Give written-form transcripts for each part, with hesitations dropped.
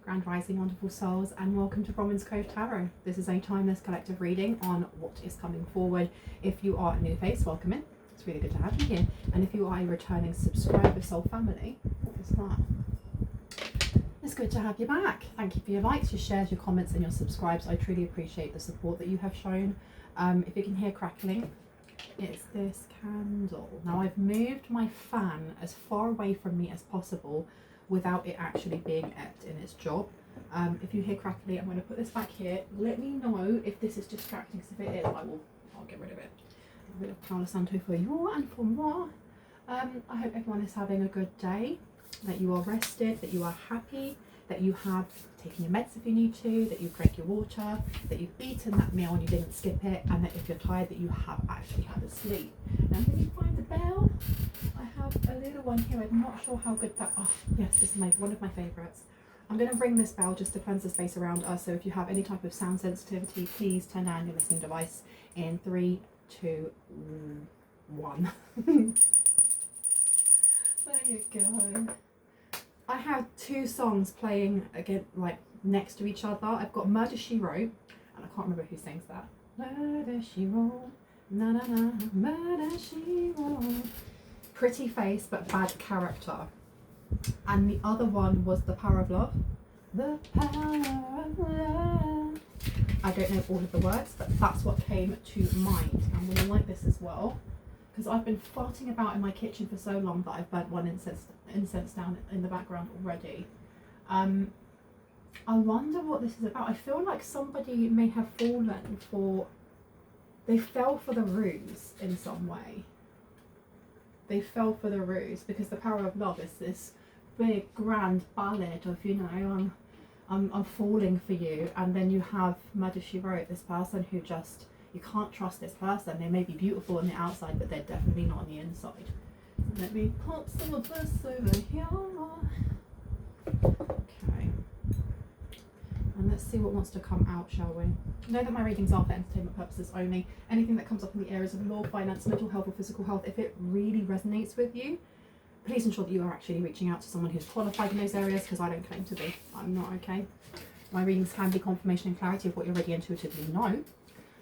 Grand Rising, wonderful souls, and welcome to Bronwen's Cove Tarot. This is a timeless collective reading on what is coming forward. If you are a new face, welcome in. It's really good to have you here. And if you are a returning subscriber, soul family, what is that? It's good to have you back. Thank you for your likes, your shares, your comments, and your subscribes. I truly appreciate the support that you have shown. If you can hear crackling, it's this candle. Now I've moved my fan as far away from me as possible without it actually being apt in its job. If you hear crackly, I'm going to put this back here. Let me know if this is distracting, because if it is, I'll get rid of it. A bit of Palo Santo for you and for moi. I hope everyone is having a good day, that you are rested, that you are happy, that you have taken your meds if you need to, that you've drank your water, that you've eaten that meal and you didn't skip it, and that if you're tired, that you have actually had a sleep. Now let me find the bell. I have a little one here. I'm not sure how good that. Oh yes, this is one of my favourites. I'm going to ring this bell just to cleanse the space around us. So if you have any type of sound sensitivity, please turn down your listening device in 3, 2, 1. There you go. I have 2 songs playing again, like next to each other. I've got Murder She Wrote, and I can't remember who sings that. Murder She Wrote, na na na, Murder She Wrote. Pretty face but bad character. And the other one was The Power of Love. The Power of Love. I don't know all of the words, but that's what came to mind. I'm going to light this as well, because I've been farting about in my kitchen for so long that I've burnt one incense down in the background already. I wonder what this is about. I feel like somebody may have they fell for the ruse in some way. They fell for the ruse because The Power of Love is this big grand ballad of, you know, I'm falling for you, and then you have Murder She Wrote, this person who just, you can't trust this person. They may be beautiful on the outside, but they're definitely not on the inside. Let me pop some of this over here. Okay. And let's see what wants to come out, shall we? Know that my readings are for entertainment purposes only. Anything that comes up in the areas of law, finance, mental health, or physical health, if it really resonates with you, please ensure that you are actually reaching out to someone who's qualified in those areas, because I don't claim to be. I'm not, okay? My readings can be confirmation and clarity of what you already intuitively know.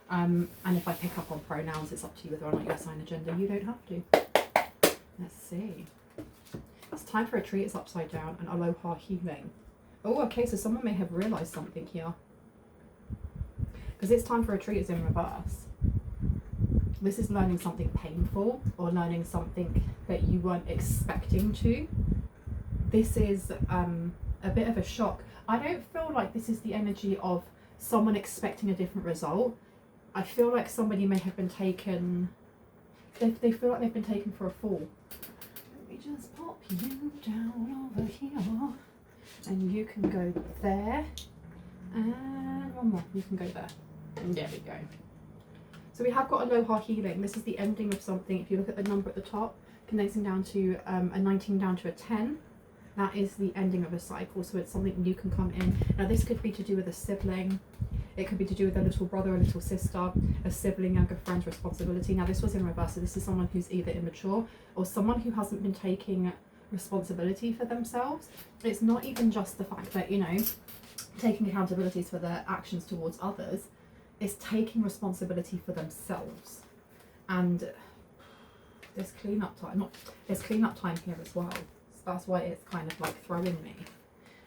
And if I pick up on pronouns, it's up to you whether or not you assign a gender. You don't have to. Let's see. It's time for a tree. It's upside down, and aloha healing. Oh, okay, so someone may have realised something here. Because it's time for a treat is in reverse. This is learning something painful, or learning something that you weren't expecting to. This is a bit of a shock. I don't feel like this is the energy of someone expecting a different result. I feel like somebody may have been taken, they feel like they've been taken for a fool. Let me just pop you down over here. And you can go there, and one more, you can go there. And there we go. So we have got aloha healing. This is the ending of something. If you look at the number at the top, condensing down to a 19 down to a 10, that is the ending of a cycle. So it's something new can come in. Now this could be to do with a sibling. It could be to do with a little brother, a little sister, a sibling, younger friend's responsibility. Now this was in reverse. So this is someone who's either immature or someone who hasn't been taking responsibility for themselves. It's not even just the fact that, you know, taking accountabilities for their actions towards others. It's taking responsibility for themselves. And there's cleanup time. There's cleanup time here as well. So that's why it's kind of like throwing me.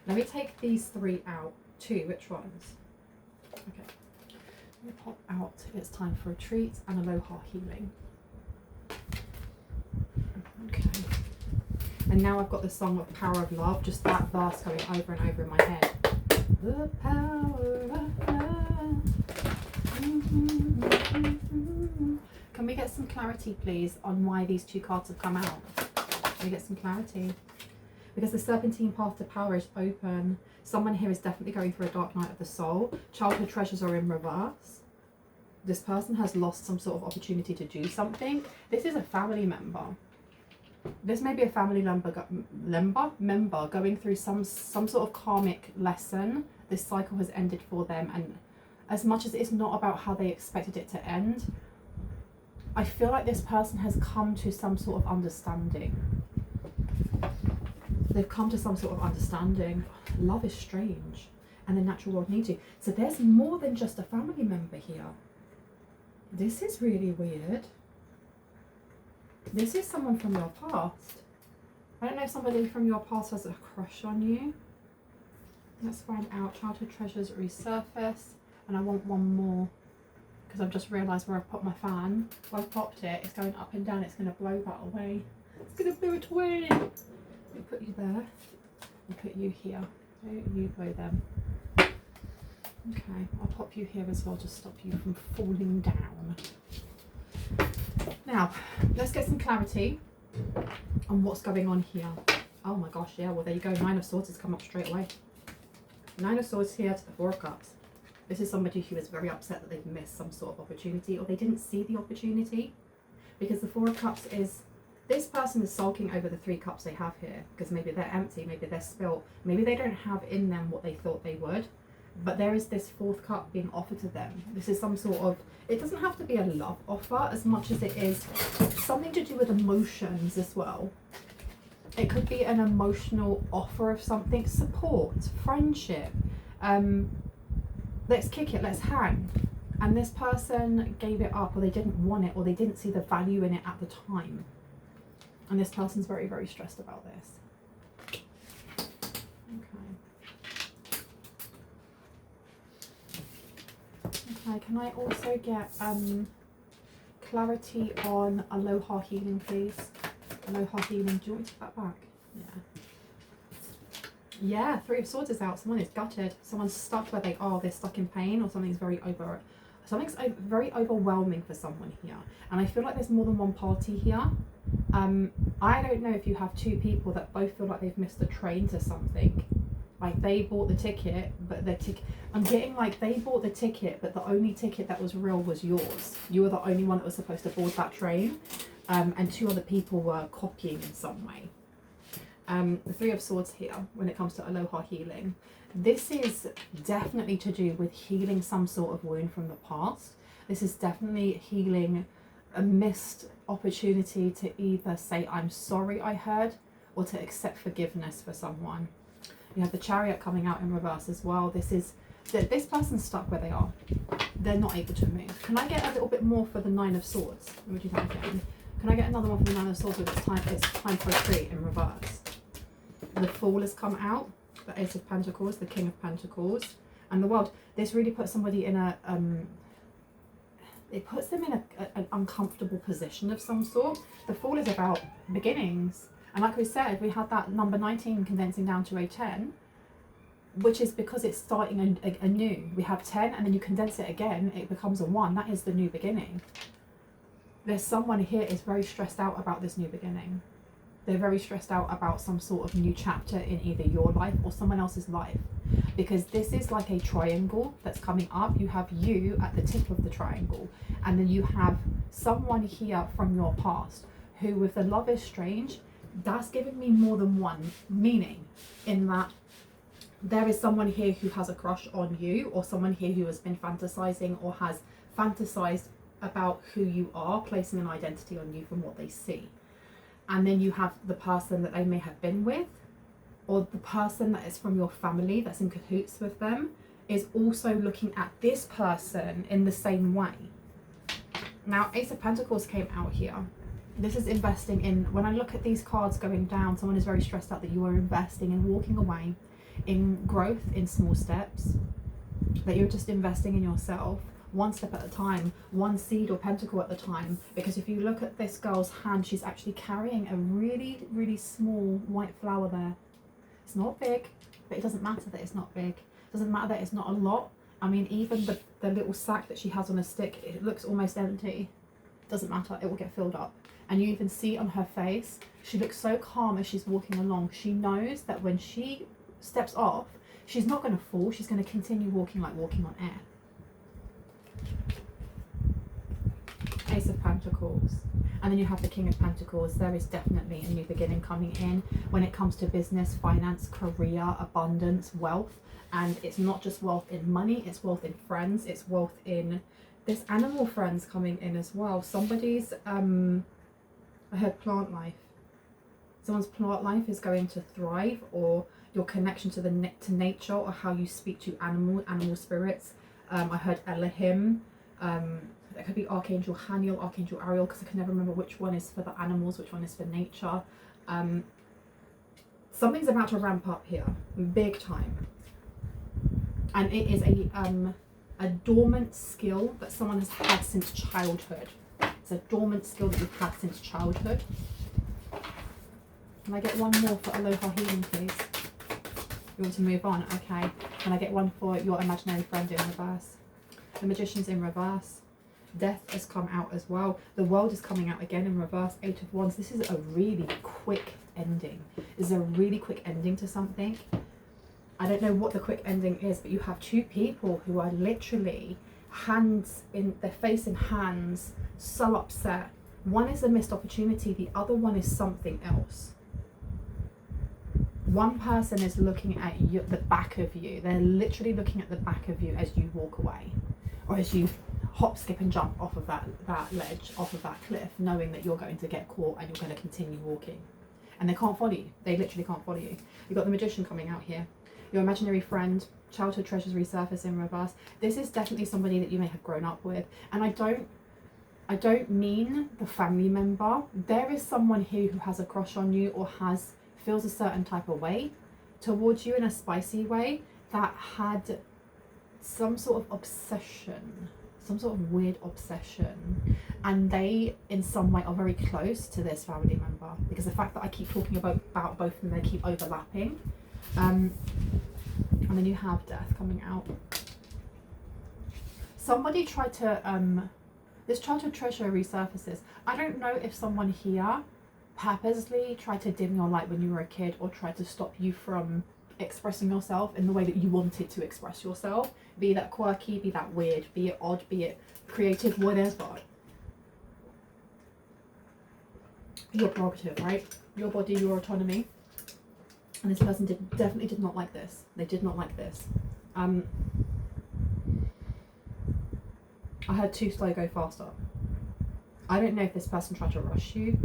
Let me take these 3 out. 2, which ones? Okay. Let me pop out. It's time for a treat and aloha healing. Okay. And now I've got the song of Power of Love, just that verse going over and over in my head. The power of love. Can we get some clarity, please, on why these 2 cards have come out? Can we get some clarity? Because the serpentine path to power is open. Someone here is definitely going through a dark night of the soul. Childhood treasures are in reverse. This person has lost some sort of opportunity to do something. This is a family member. This may be a family member going through some sort of karmic lesson. This cycle has ended for them, and as much as it's not about how they expected it to end, I feel like this person has come to some sort of understanding. They've come to some sort of understanding. Love is strange, and the natural world needs you. So there's more than just a family member here. This is really weird. This is someone from your past. I don't know if somebody from your past has a crush on you. Let's find out. Childhood treasures resurface. And I want one more, because I've just realised where I've put my fan. Where I've popped it, it's going up and down. It's going to blow that away. It's going to blow it away. Let me put you there. I'll put you here. Don't you blow them. Okay, I'll pop you here as well to stop you from falling down. Now, let's get some clarity on what's going on here. Oh my gosh, yeah, well there you go. 9 of Swords has come up straight away. 9 of Swords here to the 4 of Cups. This is somebody who is very upset that they've missed some sort of opportunity, or they didn't see the opportunity. Because the 4 of Cups is, this person is sulking over the 3 cups they have here, because maybe they're empty, maybe they're spilt, maybe they don't have in them what they thought they would. But there is this 4th cup being offered to them. This is some sort of, it doesn't have to be a love offer as much as it is something to do with emotions as well. It could be an emotional offer of something, support, friendship, let's kick it, let's hang. And this person gave it up, or they didn't want it, or they didn't see the value in it at the time. And this person's very, very stressed about this. Okay, can I also get clarity on Aloha Healing, please? Aloha Healing, do you want me to put that back? Yeah. Yeah, 3 of Swords is out. Someone is gutted. Someone's stuck where they are. They're stuck in pain, or something's very very overwhelming for someone here. And I feel like there's more than one party here. I don't know if you have 2 people that both feel like they've missed the train to something. Like they bought the ticket, but their ticket, I'm getting like they bought the ticket, but the only ticket that was real was yours. You were the only one that was supposed to board that train, and 2 other people were copying in some way. The 3 of Swords here, when it comes to Aloha Healing, this is definitely to do with healing some sort of wound from the past. This is definitely healing a missed opportunity to either say, I'm sorry I heard, or to accept forgiveness for someone. You have the Chariot coming out in reverse as well. This person's stuck where they are. They're not able to move. Can I get a little bit more for the 9 of Swords? Let me do that again. Can I get another one for the 9 of Swords with it's time for retreat in reverse? The Fool has come out. The Ace of Pentacles, the King of Pentacles, and the World. This really puts somebody in a it puts them in an uncomfortable position of some sort. The Fool is about beginnings. And like we said, we had that number 19 condensing down to a 10, which is because it's starting a new. We have 10, and then you condense it again, it becomes a 1. That is the new beginning. There's someone here is very stressed out about this new beginning. They're very stressed out about some sort of new chapter in either your life or someone else's life. Because this is like a triangle that's coming up. You have you at the tip of the triangle, and then you have someone here from your past who, with the Love is Strange, that's giving me more than one meaning, in that there is someone here who has a crush on you, or someone here who has been fantasizing or has fantasized about who you are, placing an identity on you from what they see. And then you have the person that they may have been with, or the person that is from your family that's in cahoots with them is also looking at this person in the same way. Now, Ace of Pentacles came out here. This is investing in, when I look at these cards going down, someone is very stressed out that you are investing in walking away, in growth, in small steps, that you're just investing in yourself, one step at a time, one seed or pentacle at a time. Because if you look at this girl's hand, she's actually carrying a really, really small white flower there. It's not big, but it doesn't matter that it's not big. It doesn't matter that it's not a lot. I mean, even the little sack that she has on a stick, it looks almost empty. It doesn't matter, it will get filled up. And you even see on her face, she looks so calm as she's walking along. She knows that when she steps off, she's not going to fall. She's going to continue walking like walking on air. Ace of Pentacles. And then you have the King of Pentacles. There is definitely a new beginning coming in when it comes to business, finance, career, abundance, wealth. And it's not just wealth in money, it's wealth in friends, it's wealth in this animal friends coming in as well. Somebody's I heard plant life. Someone's plant life is going to thrive, or your connection to to nature, or how you speak to animal spirits. I heard Elohim. That could be Archangel Haniel, Archangel Ariel, because I can never remember which one is for the animals, which one is for nature. Something's about to ramp up here, big time. And it is a dormant skill that someone has had since childhood. It's a dormant skill that you've had since childhood. Can I get one more for Aloha Healing, please? You want to move on? Okay. Can I get one for your imaginary friend in reverse? The Magician's in reverse. Death has come out as well. The World is coming out again in reverse. 8 of Wands. This is a really quick ending. This is a really quick ending to something. I don't know what the quick ending is, but you have two people who are literally hands in their face in hands, so upset. One is a missed opportunity, the other one is something else. One person is looking at you, the back of you. They're literally looking at the back of you as you walk away, or as you hop, skip and jump off of that ledge, off of that cliff, knowing that you're going to get caught and you're going to continue walking. And they can't follow you. They literally can't follow you. You've got the Magician coming out here. Your imaginary friend, childhood treasures resurface in reverse. This is definitely somebody that you may have grown up with. And I don't mean the family member. There is someone here who has a crush on you, or feels a certain type of way towards you in a spicy way, that had some sort of obsession, some sort of weird obsession, and they in some way are very close to this family member, because the fact that I keep talking about both of them, they keep overlapping. And then you have Death coming out. Somebody tried to this childhood treasure resurfaces. I don't know if someone here purposely tried to dim your light when you were a kid, or tried to stop you from expressing yourself in the way that you wanted to express yourself, be that quirky, be that weird, be it odd, be it creative, whatever. Your prerogative, right? Your body, your autonomy. And this person definitely did not like this. They did not like this. I heard too slow, go faster. I don't know if this person tried to rush you.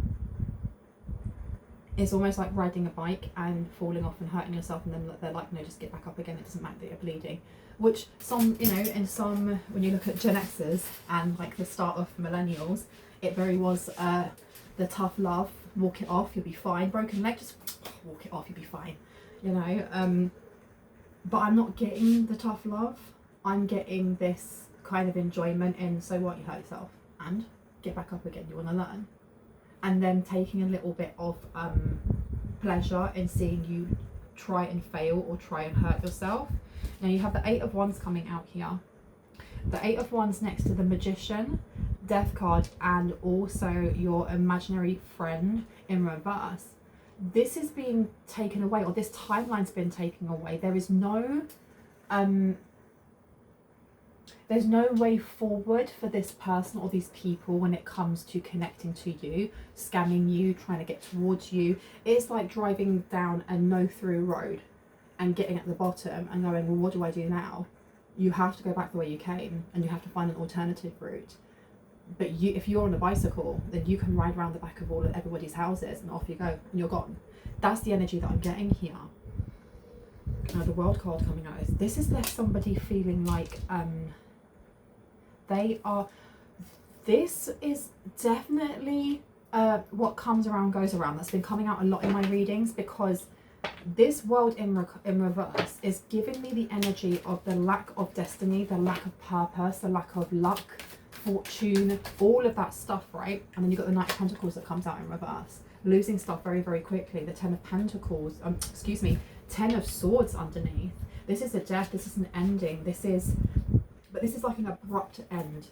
It's almost like riding a bike and falling off and hurting yourself, and then they're like, no, just get back up again. It doesn't matter that you're bleeding. Which some, in some, when you look at Gen Xers and like the start of millennials, it very was the tough love, walk it off, you'll be fine. Broken leg, just walk it off, you'll be fine. But I'm not getting the tough love. I'm getting this kind of enjoyment in, so what, you hurt yourself and get back up again, you want to learn. And then taking a little bit of pleasure in seeing you try and fail or try and hurt yourself. Now you have the 8 of Wands coming out here. The 8 of Wands next to the Magician, Death card, and also your imaginary friend in reverse. This is being taken away, or this timeline's been taken away. There is no there's no way forward for this person or these people when it comes to connecting to you, scamming you, trying to get towards you. It's like driving down a no-through road and getting at the bottom and going, well, what do I do now? You have to go back the way you came, and you have to find an alternative route. But if you're on a bicycle, then you can ride around the back of everybody's houses and off you go, and you're gone. That's the energy that I'm getting here. The World card coming out is, this has left somebody feeling like this is definitely what comes around goes around. That's been coming out a lot in my readings, because this World in reverse is giving me the energy of the lack of destiny, the lack of purpose, the lack of luck, fortune, all of that stuff, right? And then you've got the Knight of Pentacles that comes out in reverse, losing stuff very, very quickly. The 10 of Pentacles, 10 of Swords underneath. This is a death, this is an ending, but this is like an abrupt end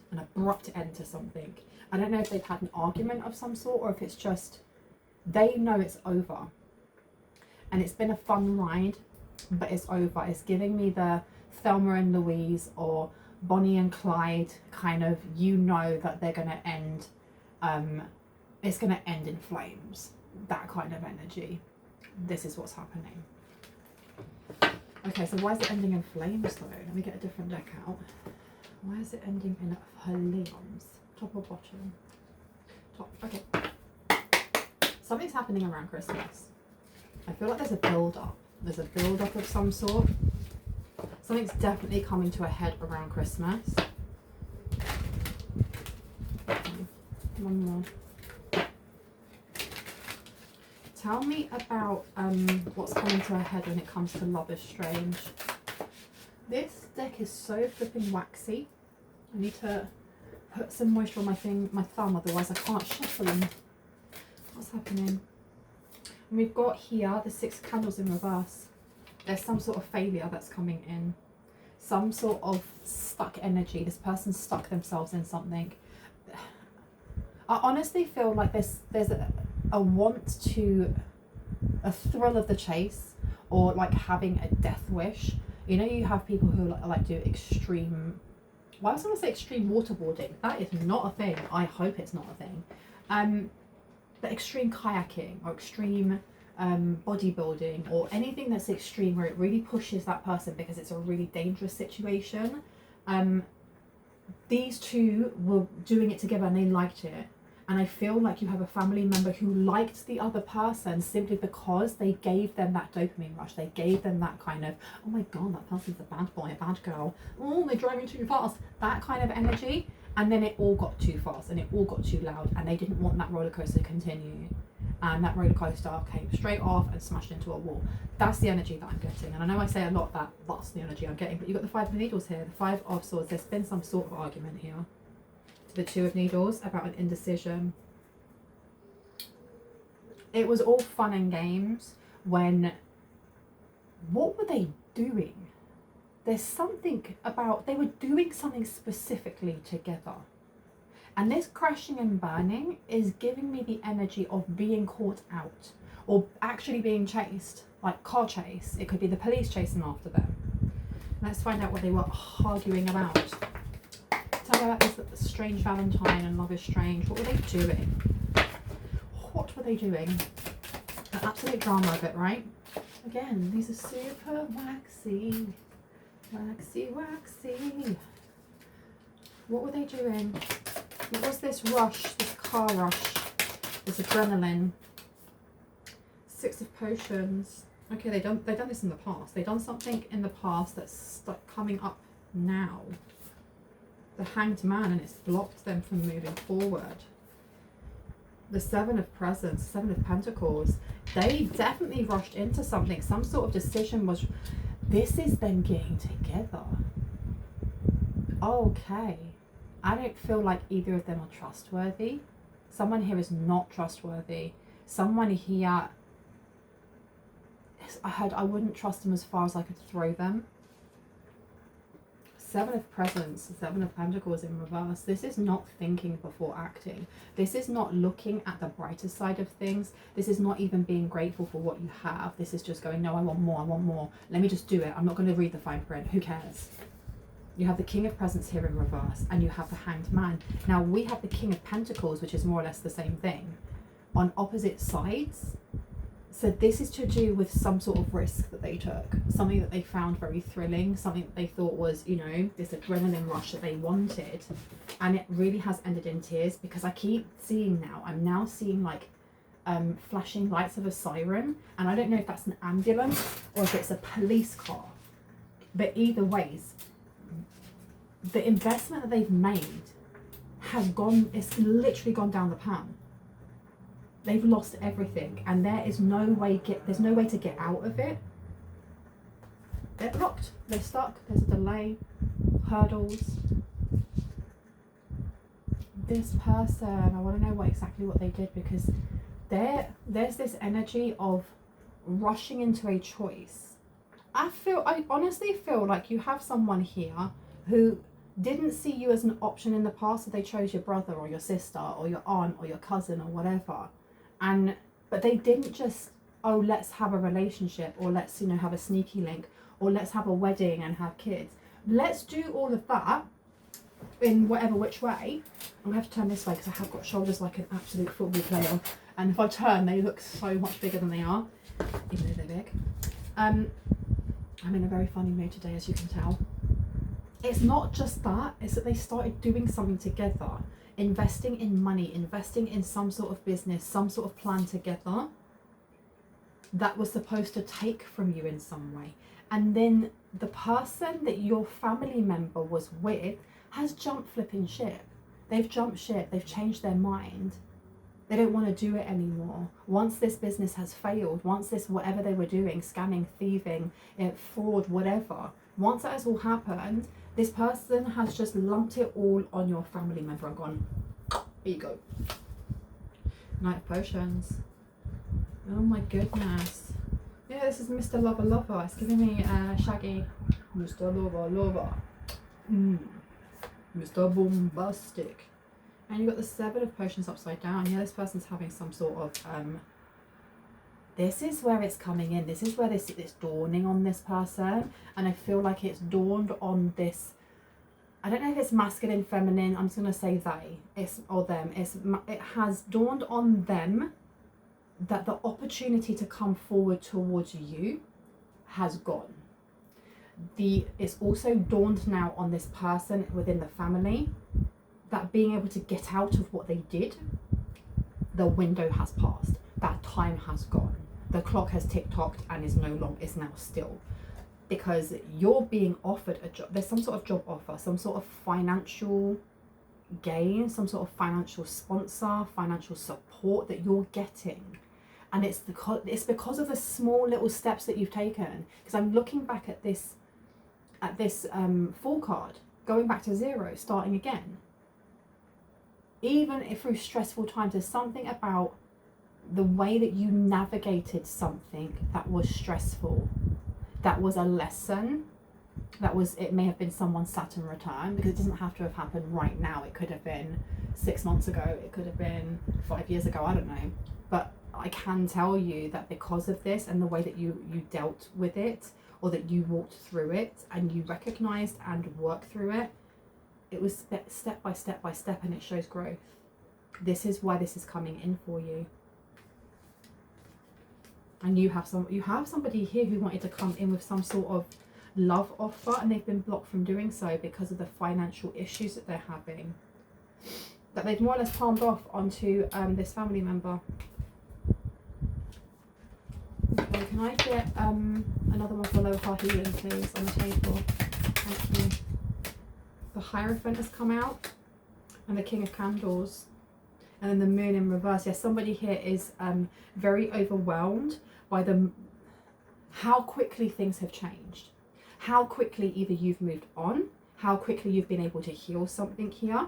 to something. I don't know if they've had an argument of some sort, or if it's just, they know it's over. And it's been a fun ride, but it's over. It's giving me the Thelma and Louise or Bonnie and Clyde kind of, that they're going to end, it's going to end in flames. That kind of energy. This is what's happening. Okay, so why is it ending in flames though? Let me get a different deck out. Why is it ending in flames? Top or bottom? Top, okay. Something's happening around Christmas. I feel like there's a build-up. There's a build-up of some sort. Something's definitely coming to a head around Christmas. One more. Tell me about what's coming to a head when it comes to Love is Strange. This deck is so flipping waxy. I need to put some moisture on my thumb, otherwise I can't shuffle them. What's happening? And we've got here the 6 of Candles in reverse. There's some sort of failure that's coming in. Some sort of stuck energy. This person stuck themselves in something. I honestly feel like there's a want to, a thrill of the chase, or like having a death wish. You know, you have people who like do extreme, well, I was going to say extreme waterboarding. That is not a thing. I hope it's not a thing. But extreme kayaking or extreme bodybuilding, or anything that's extreme where it really pushes that person because it's a really dangerous situation. These two were doing it together and they liked it. And I feel like you have a family member who liked the other person simply because they gave them that dopamine rush. They gave them that kind of, oh my God, that person's a bad boy, a bad girl. Oh, they're driving too fast. That kind of energy. And then it all got too fast and it all got too loud, and they didn't want that roller coaster to continue. And that roller coaster came straight off and smashed into a wall. That's the energy that I'm getting. And I know I say a lot that that's the energy I'm getting, but you've got the 5 of Needles here, the 5 of Swords. There's been some sort of argument here. The 2 of Needles about an indecision. It was all fun and games when, what were they doing? There's something about, they were doing something specifically together. And this crashing and burning is giving me the energy of being caught out, or actually being chased, like car chase. It could be the police chasing after them. Let's find out what they were arguing about. Tell me about this strange Valentine and Love is Strange. What were they doing? What were they doing? The absolute drama of it, right? Again, these are super waxy. Waxy, waxy. What were they doing? What was this rush, this car rush, this adrenaline? 6 of Potions. Okay, they've done this in the past. They've done something in the past that's coming up now. The Hanged Man, and it's blocked them from moving forward. The 7 of Presents, 7 of Pentacles. They definitely rushed into something. Some sort of decision was, this is them getting together. Okay. I don't feel like either of them are trustworthy. Someone here is not trustworthy. Someone here, I heard I wouldn't trust them as far as I could throw them. 7 of Presents, 7 of Pentacles in reverse. This is not thinking before acting. This is not looking at the brighter side of things. This is not even being grateful for what you have. This is just going, no, I want more, I want more. Let me just do it. I'm not going to read the fine print. Who cares? You have the King of Presents here in reverse, and you have the Hanged Man. Now, we have the King of Pentacles, which is more or less the same thing, on opposite sides. So this is to do with some sort of risk that they took, something that they found very thrilling, something that they thought was, you know, this adrenaline rush that they wanted. And it really has ended in tears, because I keep seeing now, I'm now seeing like flashing lights of a siren. And I don't know if that's an ambulance or if it's a police car. But either ways, the investment that they've made has gone, it's literally gone down the pan. They've lost everything, and there is no way there's no way to get out of it. They're blocked, they're stuck, there's a delay, hurdles. This person, I want to know exactly what they did, because there's this energy of rushing into a choice. I honestly feel like you have someone here who didn't see you as an option in the past, so they chose your brother or your sister or your aunt or your cousin or whatever. But they didn't just, oh, let's have a relationship, or let's, you know, have a sneaky link, or let's have a wedding and have kids. Let's do all of that in whatever which way. I'm going to have to turn this way because I have got shoulders like an absolute football player. And if I turn, they look so much bigger than they are, even though they're big. I'm in a very funny mood today, as you can tell. it's not just that, it's that they started doing something together, investing in money, investing in some sort of business, some sort of plan together that was supposed to take from you in some way. And then the person that your family member was with has jumped flipping ship. They've jumped ship, they've changed their mind. They don't want to do it anymore. Once this business has failed, once this, whatever they were doing, scamming, thieving, fraud, whatever, once that has all happened, this person has just lumped it all on your family member and gone, here you go. Knight of Potions. Oh my goodness. Yeah, this is Mr. Lover Lover. It's giving me Shaggy. Mr. Lover Lover. Mr. Bombastic. And you've got the Seven of Potions upside down. Yeah, this person's having some sort of this is where it's coming in. This is where it's dawning on this person. And I feel like it's dawned on this, I don't know if it's masculine, feminine, I'm just going to say they, or them. It has dawned on them that the opportunity to come forward towards you has gone. It's also dawned now on this person within the family that being able to get out of what they did, the window has passed. That time has gone. The clock has tick-tocked and is now still. Because you're being offered a job. There's some sort of job offer, some sort of financial gain, some sort of financial sponsor, financial support that you're getting. And it's because of the small little steps that you've taken. Because I'm looking back at this Fool card, going back to zero, starting again. Even if through stressful times, there's something about the way that you navigated something that was stressful, that was a lesson, it may have been someone's Saturn return, because it doesn't have to have happened right now. It could have been 6 months ago, it could have been 5 years ago, I don't know. But I can tell you that because of this and the way that you dealt with it, or that you walked through it and you recognized and worked through it, it was step by step by step, and it shows growth. This is why this is coming in for you. And you have somebody here who wanted to come in with some sort of love offer, and they've been blocked from doing so because of the financial issues that they're having, that they've more or less palmed off onto this family member. Okay, can I get another one for low heart healing, please, on the table? Thank you. The Hierophant has come out, and the King of Candles, and then the Moon in reverse. Yes, somebody here is very overwhelmed by how quickly things have changed, how quickly either you've moved on, how quickly you've been able to heal something here.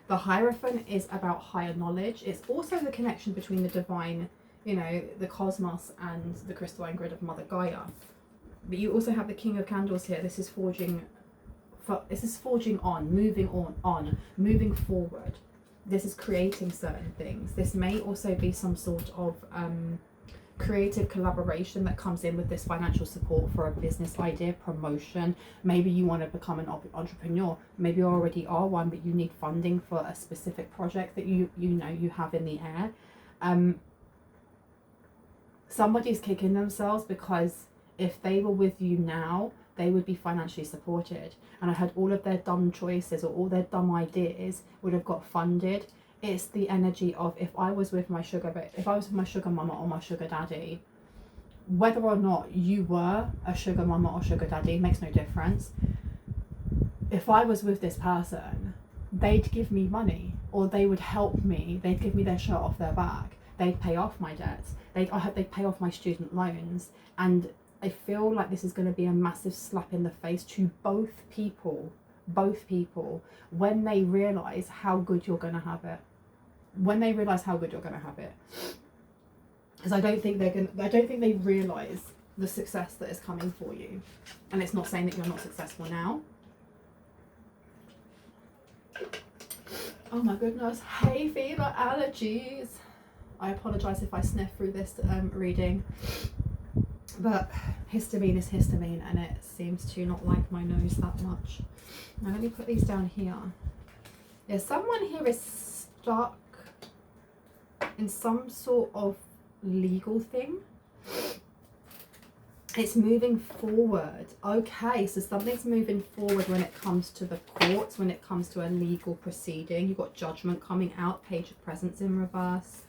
The Hierophant is about higher knowledge. It's also the connection between the divine, the cosmos, and the crystalline grid of Mother Gaia. But you also have the King of Candles here. This is forging on, moving forward. This is creating certain things. This may also be some sort of creative collaboration that comes in with this financial support for a business idea, promotion. Maybe you want to become an entrepreneur. Maybe you already are one, but you need funding for a specific project that you have in the air. Somebody's kicking themselves because if they were with you now, they would be financially supported. And I heard all of their dumb choices or all their dumb ideas would have got funded. It's the energy of, if I was with my sugar mama or my sugar daddy, whether or not you were a sugar mama or sugar daddy makes no difference. If I was with this person, they'd give me money, or they would help me. They'd give me their shirt off their back. They'd pay off my debts. They'd pay off my student loans. And I feel like this is going to be a massive slap in the face to both people, when they realise how good you're going to have it. Because I don't think they realise the success that is coming for you. And it's not saying that you're not successful now. Oh my goodness, hay fever, allergies. I apologise if I sniff through this reading. But histamine is histamine, and it seems to not like my nose that much. Now let me put these down here. Yeah, someone here is stuck in some sort of legal thing. It's moving forward. Okay, so something's moving forward when it comes to the courts, when it comes to a legal proceeding. You've got Judgment coming out, Page of Presents in reverse.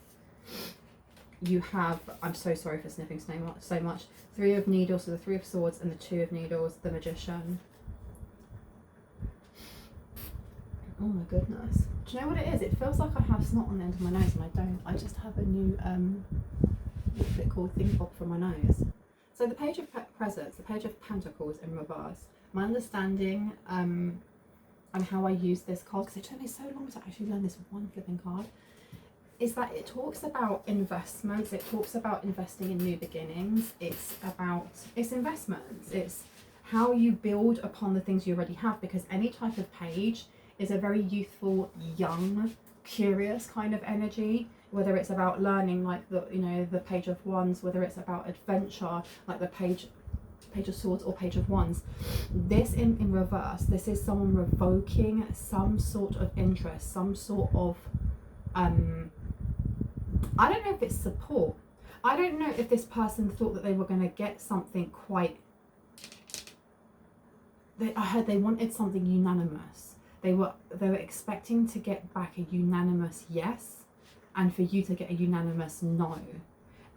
You have, I'm so sorry for sniffing so much, Three of Needles, so the Three of Swords and the Two of Needles, the Magician. Oh my goodness. Do you know what it is? It feels like I have snot on the end of my nose and I don't. I just have a new, what's it called, thingbob from my nose. So the Page of Presents, the Page of Pentacles in reverse. My understanding and how I use this card, because it took me so long to actually learn this one flipping card, is that it talks about investments. It talks about investing in new beginnings. It's investments. It's how you build upon the things you already have, because any type of page is a very youthful, young, curious kind of energy. Whether it's about learning, like the Page of Wands, whether it's about adventure, like the Page of Swords or Page of Wands. This in reverse, this is someone revoking some sort of interest, some sort of, I don't know if it's support. I don't know if this person thought that they were going to get something quite, I heard they wanted something unanimous. They were expecting to get back a unanimous yes, and for you to get a unanimous no,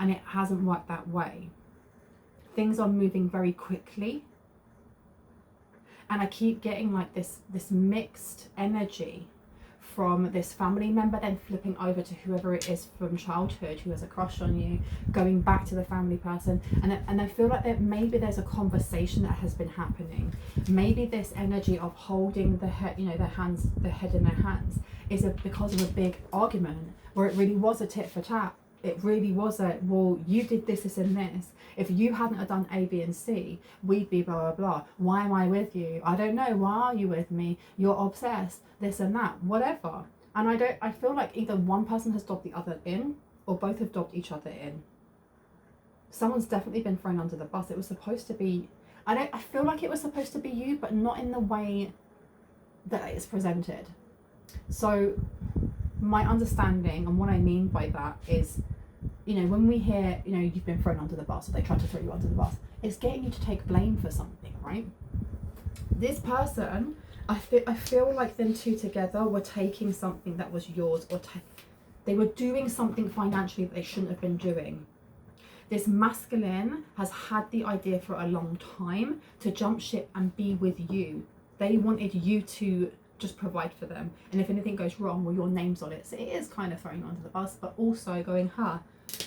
and it hasn't worked that way. Things are moving very quickly, and I keep getting like this mixed energy from this family member, then flipping over to whoever it is from childhood who has a crush on you, going back to the family person, and I feel like maybe there's a conversation that has been happening. Maybe this energy of holding the head, the head in their hands, is because of a big argument where it really was a tit for tat. It really was well, you did this, this and this. If you hadn't have done A, B and C, we'd be blah, blah, blah. Why am I with you? I don't know. Why are you with me? You're obsessed, this and that, whatever. And I feel like either one person has dobbed the other in, or both have dobbed each other in. Someone's definitely been thrown under the bus. It was supposed to be, I feel like it was supposed to be you, but not in the way that it's presented. So my understanding and what I mean by that is, when we hear, you've been thrown under the bus, or they tried to throw you under the bus, it's getting you to take blame for something, right? This person, I feel like them two together were taking something that was yours, or they were doing something financially that they shouldn't have been doing. This masculine has had the idea for a long time to jump ship and be with you. They wanted you to just provide for them, and if anything goes wrong, well, your name's on it. So it is kind of throwing you under the bus, but also going,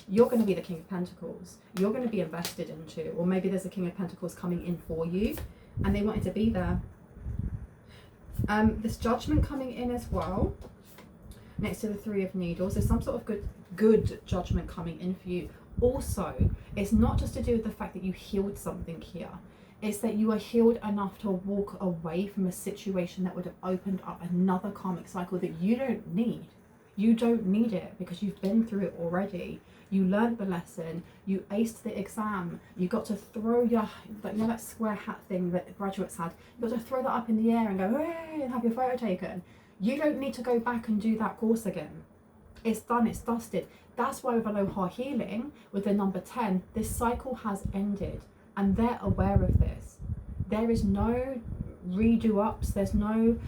you're going to be the King of Pentacles. You're going to be invested into, or maybe there's a King of Pentacles coming in for you, and they wanted to be there. This Judgment coming in as well, next to the Three of Needles. There's some sort of good judgment coming in for you. Also, it's not just to do with the fact that you healed something here. It's that you are healed enough to walk away from a situation that would have opened up another karmic cycle that you don't need. You don't need it because you've been through it already. You learned the lesson. You aced the exam. You got to throw your, that square hat thing that graduates had. You got to throw that up in the air and go, hey, and have your photo taken. You don't need to go back and do that course again. It's done. It's dusted. That's why with Aloha Healing, with the number 10, this cycle has ended. And they're aware of this. There is no redo ups. There's no,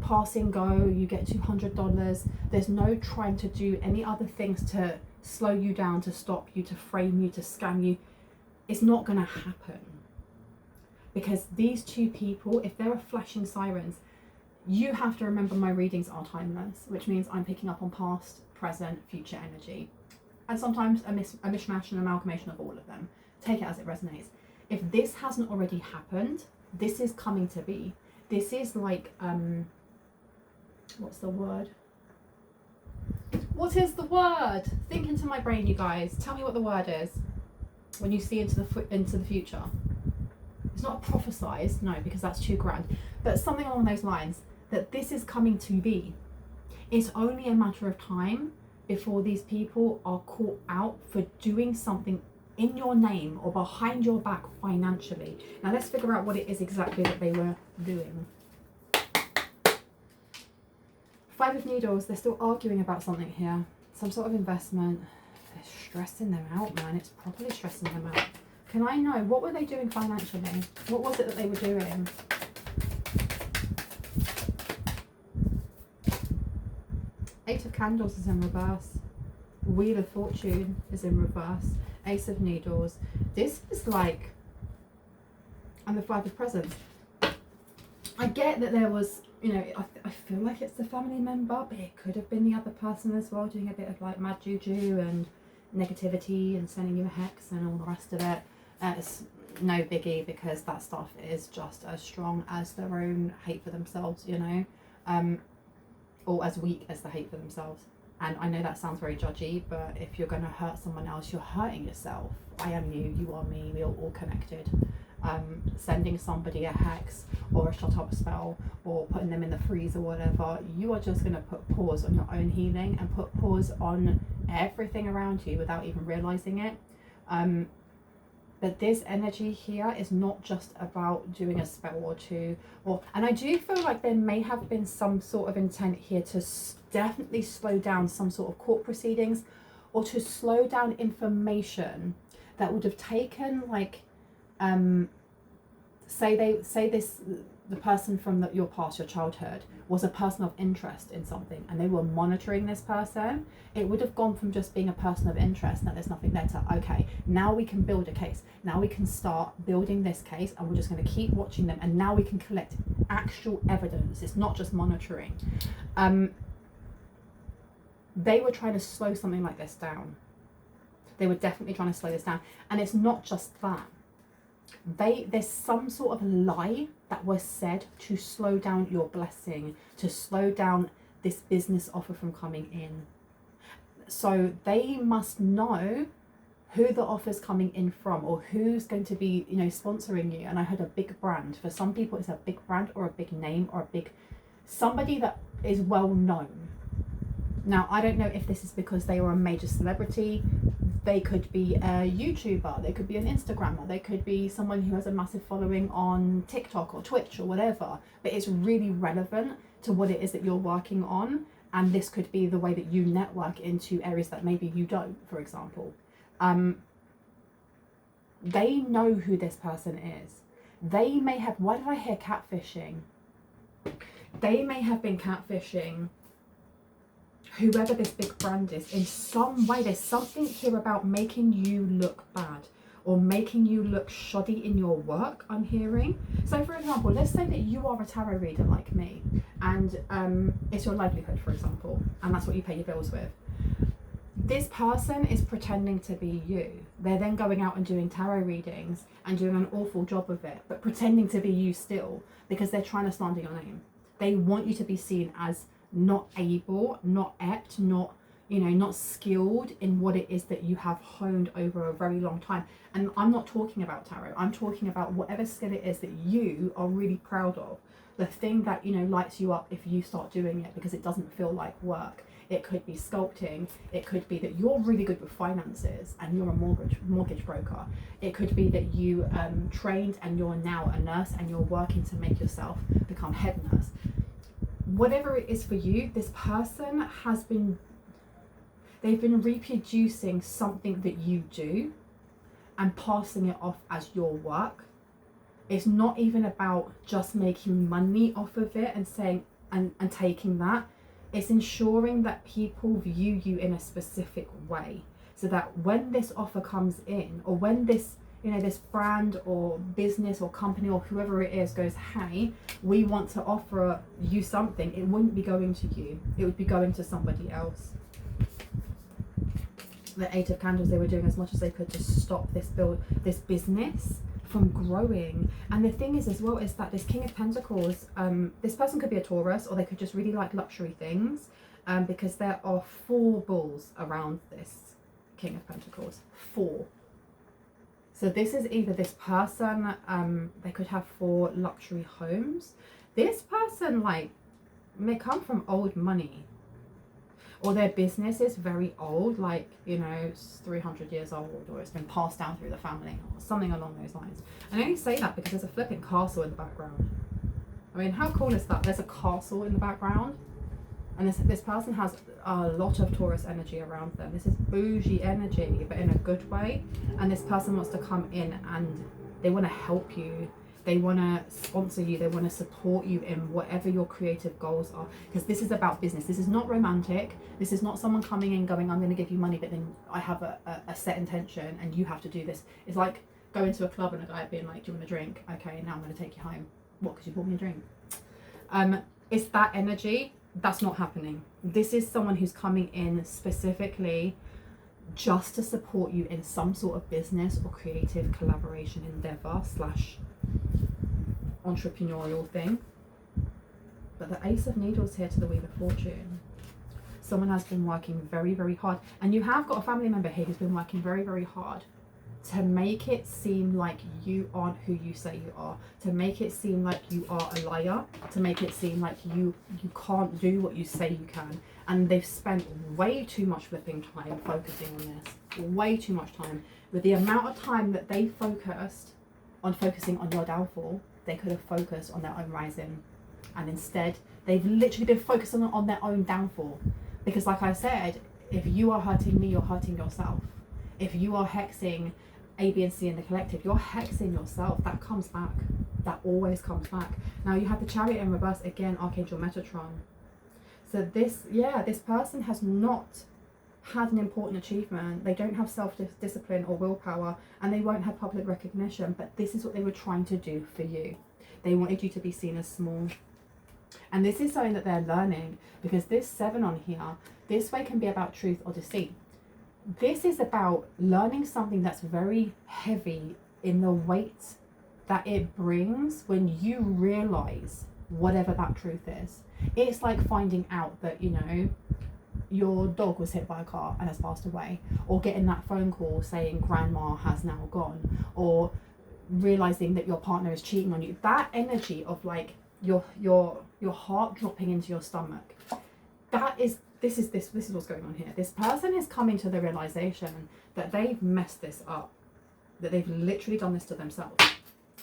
pass and go. You get $200. There's no trying to do any other things to slow you down, to stop you, to frame you, to scam you. It's not going to happen. Because these two people, if there are flashing sirens, you have to remember my readings are timeless, which means I'm picking up on past, present, future energy. And sometimes a mishmash and amalgamation of all of them. Take it as it resonates. If this hasn't already happened, this is coming to be. This is like, what's the word? What is the word? Think into my brain, you guys. Tell me what the word is when you see into the future. It's not prophesized, no, because that's too grand. But something along those lines, that this is coming to be. It's only a matter of time before these people are caught out for doing something in your name or behind your back financially. Now let's figure out what it is exactly that they were doing. Five of Needles, they're still arguing about something here. Some sort of investment. They're stressing them out, man. It's properly stressing them out. Can I know, what were they doing financially? What was it that they were doing? Eight of Candles is in reverse. Wheel of Fortune is in reverse. Ace of Needles. This is like, and the Five of Presents. I get that there was, you know, I feel like it's the family member, but it could have been the other person as well, doing a bit of like mad juju and negativity and sending you a hex and all the rest of it. It's no biggie, because that stuff is just as strong as their own hate for themselves, you know, or as weak as the hate for themselves. And I know that sounds very judgy, but if you're going to hurt someone else, you're hurting yourself. I am you, you are me, we're all connected. Sending somebody a hex or a shut up spell or putting them in the freeze or whatever, you are just going to put pause on your own healing and put pause on everything around you without even realizing it. But this energy here is not just about doing a spell or two, and I do feel like there may have been some sort of intent here to definitely slow down some sort of court proceedings, or to slow down information that would have taken, like, the person from your past, your childhood, was a person of interest in something, and they were monitoring this person. It would have gone from just being a person of interest, that there's nothing there, to, okay, now we can build a case. Now we can start building this case, and we're just going to keep watching them, and now we can collect actual evidence. It's not just monitoring. They were trying to slow something like this down. They were definitely trying to slow this down. And it's not just that. There's some sort of lie that was said to slow down your blessing, to slow down this business offer from coming in. So they must know who the offer's coming in from, or who's going to be, you know, sponsoring you. And I heard a big brand. For some people, it's a big brand or a big name or a big somebody that is well known. Now, I don't know if this is because they were a major celebrity. They could be a YouTuber, they could be an Instagrammer, they could be someone who has a massive following on TikTok or Twitch or whatever, but it's really relevant to what it is that you're working on. And this could be the way that you network into areas that maybe you don't, for example. They know who this person is. They may have, why did I hear catfishing? They may have been catfishing whoever this big brand is in some way. There's something here about making you look bad or making you look shoddy in your work, I'm hearing. So for example, let's say that you are a tarot reader like me, and it's your livelihood, for example, and that's what you pay your bills with. This person is pretending to be you. They're then going out and doing tarot readings and doing an awful job of it, but pretending to be you still, because they're trying to slander your name. They want you to be seen as not able, not apt, not, you know, not skilled in what it is that you have honed over a very long time. And I'm not talking about tarot. I'm talking about whatever skill it is that you are really proud of. The thing that, you know, lights you up if you start doing it because it doesn't feel like work. It could be sculpting. It could be that you're really good with finances and you're a mortgage broker. It could be that you trained and you're now a nurse and you're working to make yourself become head nurse. Whatever it is for you, this person they've been reproducing something that you do and passing it off as your work. It's not even about just making money off of it and saying and taking that. It's ensuring that people view you in a specific way, so that when this offer comes in, or when this, you know, this brand or business or company or whoever it is goes, hey, we want to offer you something, it wouldn't be going to you. It would be going to somebody else. The Eight of Candles, they were doing as much as they could to stop this business from growing. And the thing is as well is that this King of Pentacles, this person could be a Taurus, or they could just really like luxury things, because there are 4 bulls around this King of Pentacles. 4. So this is either this person, they could have 4 luxury homes. This person, like, may come from old money, or their business is very old, like, you know, it's 300 years old, or it's been passed down through the family, or something along those lines. And I only say that because there's a flipping castle in the background. I mean, how cool is that? There's a castle in the background. And this person has a lot of Taurus energy around them. This is bougie energy, but in a good way. And this person wants to come in and they want to help you. They want to sponsor you. They want to support you in whatever your creative goals are. Because this is about business. This is not romantic. This is not someone coming in going, I'm going to give you money, but then I have a set intention and you have to do this. It's like going to a club and a guy being like, do you want a drink? Okay, now I'm going to take you home. What, because you bought me a drink? It's that energy. That's not happening. This is someone who's coming in specifically just to support you in some sort of business or creative collaboration endeavor / entrepreneurial thing. But the Ace of Needles here to the Wheel of Fortune. Someone has been working very, very hard. And you have got a family member here who's been working very, very hard to make it seem like you aren't who you say you are, to make it seem like you are a liar, to make it seem like you can't do what you say you can. And they've spent way too much flipping time focusing on this, way too much time. With the amount of time that they focused on focusing on your downfall, they could have focused on their own rising. And instead, they've literally been focusing on their own downfall. Because like I said, if you are hurting me, you're hurting yourself. If you are hexing A, B, and C in the collective, you're hexing yourself. That comes back. That always comes back. Now you have the Chariot in reverse again, Archangel Metatron. So this person has not had an important achievement. They don't have self-discipline or willpower, and they won't have public recognition, but this is what they were trying to do for you. They wanted you to be seen as small. And this is something that they're learning, because this 7 on here, this way can be about truth or deceit. This is about learning something that's very heavy in the weight that it brings when you realize whatever that truth is. It's like finding out that, you know, your dog was hit by a car and has passed away, or getting that phone call saying grandma has now gone, or realizing that your partner is cheating on you. That energy of like your heart dropping into your stomach, this is what's going on here. This person is coming to the realization that they've messed this up, that they've literally done this to themselves.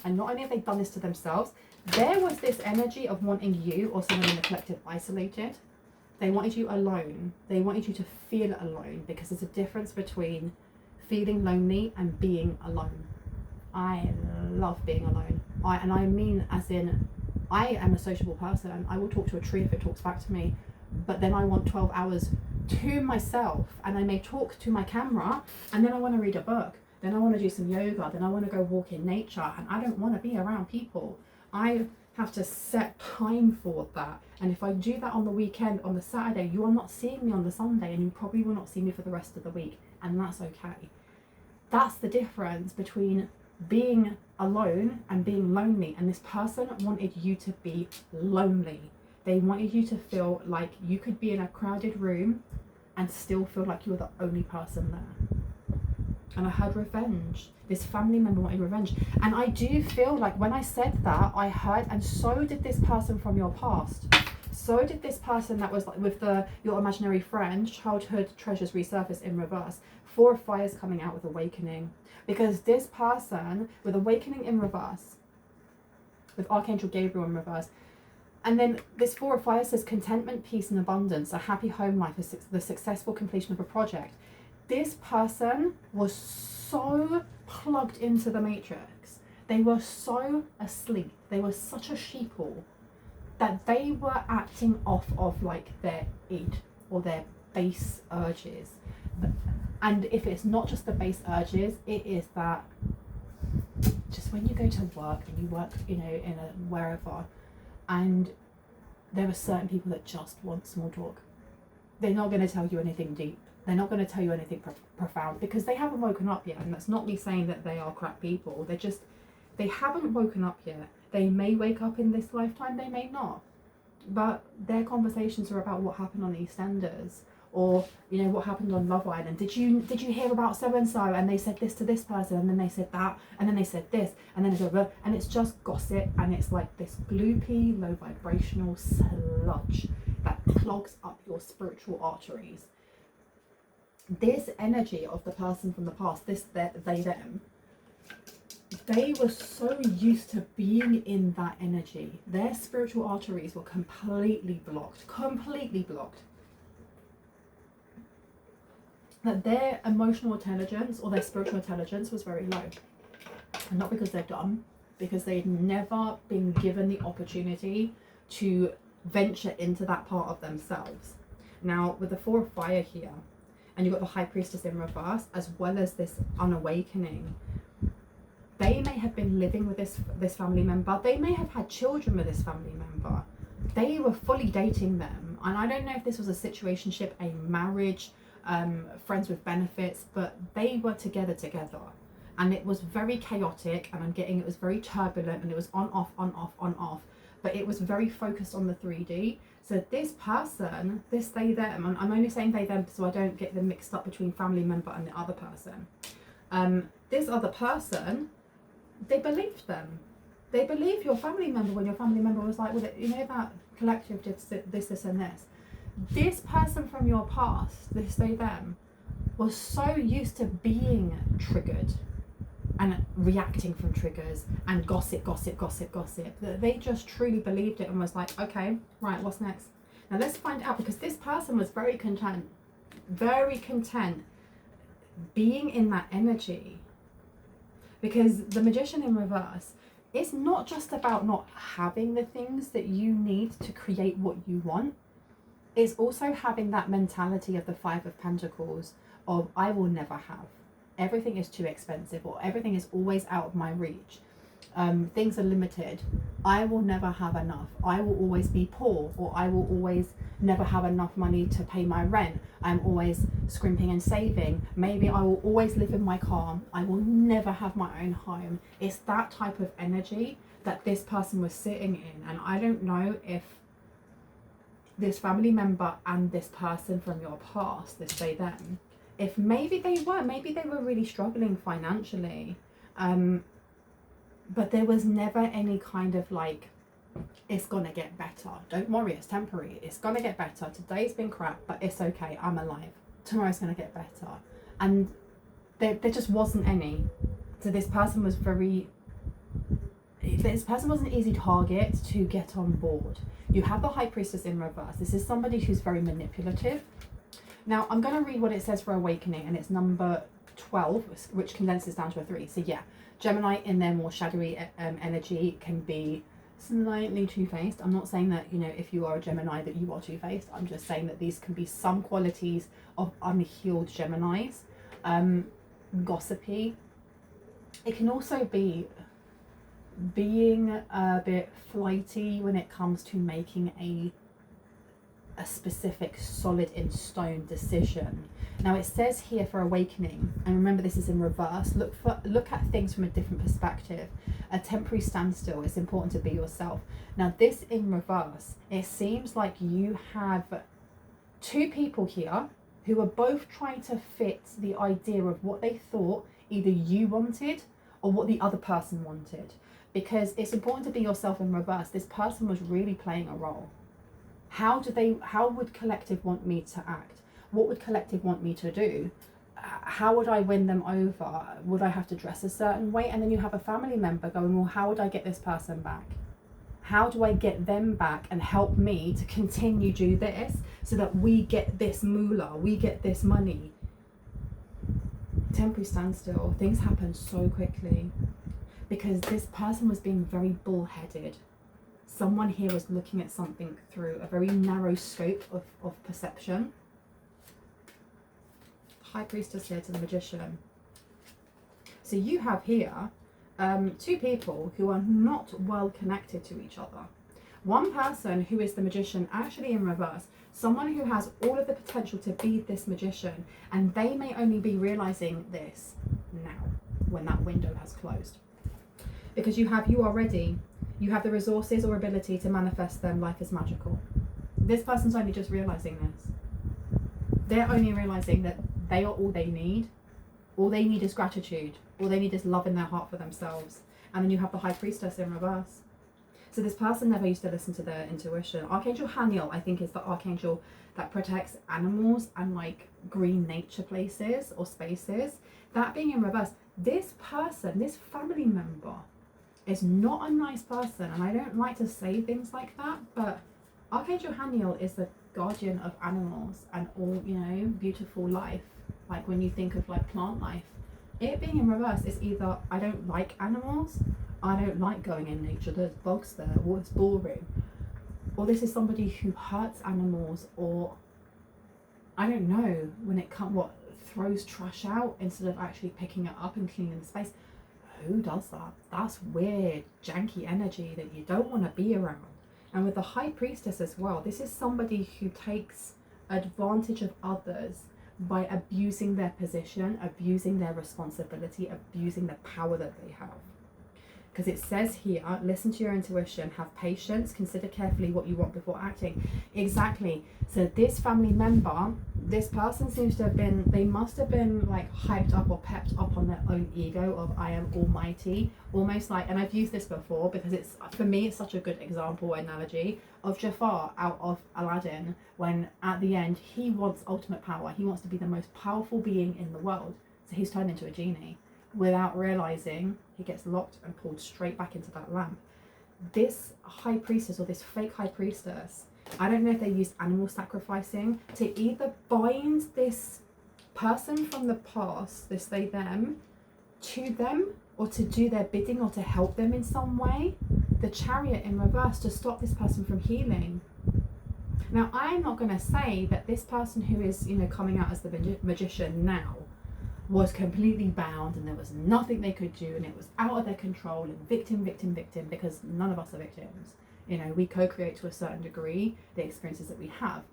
And not only have they done this to themselves, there was this energy of wanting you or someone in the collective isolated. They wanted you alone. They wanted you to feel alone, because there's a difference between feeling lonely and being alone. I love being alone. I mean as in, I am a sociable person. I will talk to a tree if it talks back to me, but then I want 12 hours to myself, and I may talk to my camera, and then I want to read a book, then I want to do some yoga, then I want to go walk in nature, and I don't want to be around people. I have to set time for that. And if I do that on the weekend, on the Saturday, you are not seeing me on the Sunday, and you probably will not see me for the rest of the week, and that's okay. That's the difference between being alone and being lonely. And this person wanted you to be lonely. They wanted you to feel like you could be in a crowded room and still feel like you were the only person there. And I had revenge. This family member wanted revenge. And I do feel like when I said that, I heard, and so did this person from your past. So did this person that was like with your imaginary friend, childhood treasures resurface in reverse. 4 of Fires coming out with awakening. Because this person with awakening in reverse, with Archangel Gabriel in reverse, and then this 4 of Fires says contentment, peace, and abundance, a happy home life, the successful completion of a project. This person was so plugged into the matrix. They were so asleep. They were such a sheeple that they were acting off of like their id or their base urges. And if it's not just the base urges, it is that just when you go to work and you work, you know, in a wherever, and there are certain people that just want small talk. They're not going to tell you anything deep. They're not going to tell you anything profound, because they haven't woken up yet. And that's not me saying that they are crap people. They haven't woken up yet. They may wake up in this lifetime, they may not. But their conversations are about what happened on EastEnders, or, you know, what happened on Love Island. Did you hear about so and so, and they said this to this person, and then they said that, and then they said this, and then it's over, and it's just gossip, and it's like this gloopy, low vibrational sludge that clogs up your spiritual arteries. This energy of the person from the past, this they them, they were so used to being in that energy. Their spiritual arteries were completely blocked. That their emotional intelligence or their spiritual intelligence was very low. And not because they're dumb, because they'd never been given the opportunity to venture into that part of themselves. Now, with the Four of Fire here, and you've got the High Priestess in reverse, as well as this unawakening, they may have been living with this family member. They may have had children with this family member. They were fully dating them. And I don't know if this was a situationship, a marriage, friends with benefits, but they were together. And it was very chaotic, and I'm getting it was very turbulent, and it was on, off. But it was very focused on the 3D. So this person, this they, them, and I'm only saying they, them so I don't get them mixed up between family member and the other person. This other person, they believed them. They believed your family member when your family member was like, well, you know, that collective did this, and this. This person from your past, this they, them, was so used to being triggered and reacting from triggers and gossip, that they just truly believed it and was like, okay, right, what's next? Now let's find out, because this person was very content being in that energy. Because the Magician in reverse, it's not just about not having the things that you need to create what you want. It's also having that mentality of the Five of Pentacles of, I will never have. Everything is too expensive, or everything is always out of my reach. Things are limited. I will never have enough. I will always be poor, or I will always never have enough money to pay my rent. I'm always scrimping and saving. Maybe I will always live in my car. I will never have my own home. It's that type of energy that this person was sitting in. And I don't know if this family member and this person from your past, this they, them, if maybe they were really struggling financially, but there was never any kind of like, it's gonna get better, don't worry, it's temporary, it's gonna get better, today's been crap, but it's okay, I'm alive, tomorrow's gonna get better. And there just wasn't any. So this person was an easy target to get on board. You have the High Priestess in reverse. This is somebody who's very manipulative. Now, I'm going to read what it says for Awakening, and it's number 12, which condenses down to a 3. So yeah, Gemini in their more shadowy energy can be slightly two-faced. I'm not saying that, you know, if you are a Gemini that you are two-faced. I'm just saying that these can be some qualities of unhealed Geminis. Gossipy. It can also be being a bit flighty when it comes to making a specific solid in stone decision. Now it says here for Awakening, and remember this is in reverse, look at things from a different perspective. A temporary standstill. It's important to be yourself. Now this in reverse, it seems like you have two people here who are both trying to fit the idea of what they thought either you wanted or what the other person wanted. Because it's important to be yourself in reverse. This person was really playing a role. How would collective want me to act? What would collective want me to do? How would I win them over? Would I have to dress a certain way? And then you have a family member going, well, how would I get this person back? How do I get them back and help me to continue do this so that we get this moolah, we get this money? Temporary standstill. Things happen so quickly because this person was being very bullheaded. Someone here was looking at something through a very narrow scope of perception. High Priestess here to the Magician. So you have here two people who are not well connected to each other. One person who is the Magician actually in reverse. Someone who has all of the potential to be this Magician, and they may only be realizing this now when that window has closed. Because you are ready. You have the resources or ability to manifest them. Life is magical. This person's only just realizing this. They're only realizing that they are all they need. All they need is gratitude. All they need is love in their heart for themselves. And then you have the High Priestess in reverse. So this person never used to listen to their intuition. Archangel Haniel, I think, is the archangel that protects animals and like green nature places or spaces. That being in reverse, This person, this family member, is not a nice person, and I don't like to say things like that, but Archangel Haniel is the guardian of animals and all, you know, beautiful life. Like when you think of like plant life, it being in reverse is either I don't like animals, I don't like going in nature, there's bugs there, or it's boring, or this is somebody who hurts animals, or I don't know, when it comes, what, throws trash out instead of actually picking it up and cleaning the space. Who does that? That's weird, janky energy that you don't want to be around. And with the High Priestess as well, this is somebody who takes advantage of others by abusing their position, abusing their responsibility, abusing the power that they have. Because it says here, listen to your intuition, have patience, consider carefully what you want before acting. Exactly. So this family member, this person seems to have been, they must have been like hyped up or pepped up on their own ego of I am almighty, almost like, and I've used this before because it's, for me, it's such a good example, analogy of Jafar out of Aladdin, when at the end he wants ultimate power. He wants to be the most powerful being in the world. So he's turned into a genie. Without realizing, he gets locked and pulled straight back into that lamp. This high priestess, or this fake high priestess, I don't know if they used animal sacrificing to either bind this person from the past, this they them, to them, or to do their bidding, or to help them in some way. The Chariot in reverse to stop this person from healing. Now, I'm not going to say that this person who is, you know, coming out as the magician now was completely bound and there was nothing they could do and it was out of their control and victim, because none of us are victims. You know, we co-create to a certain degree the experiences that we have.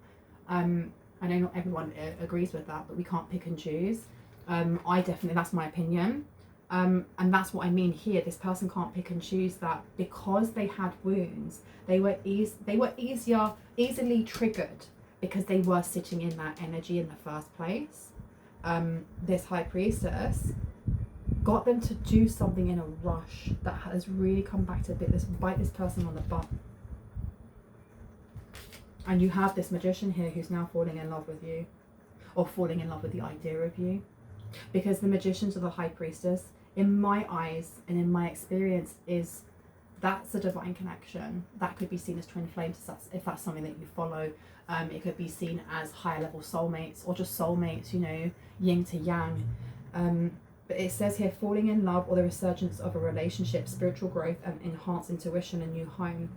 I know not everyone agrees with that, but we can't pick and choose. I definitely, that's my opinion. And that's what I mean here. This person can't pick and choose that because they had wounds. They were easily triggered because they were sitting in that energy in the first place. This high priestess got them to do something in a rush that has really come back to bite this person on the butt. And you have this magician here who's now falling in love with you, or falling in love with the idea of you, because the magicians of the high priestess, in my eyes and in my experience, that's a divine connection. That could be seen as twin flames if that's something that you follow. It could be seen as higher level soulmates, or just soulmates, you know, yin to yang. But it says here, falling in love or the resurgence of a relationship, spiritual growth and enhanced intuition, a new home.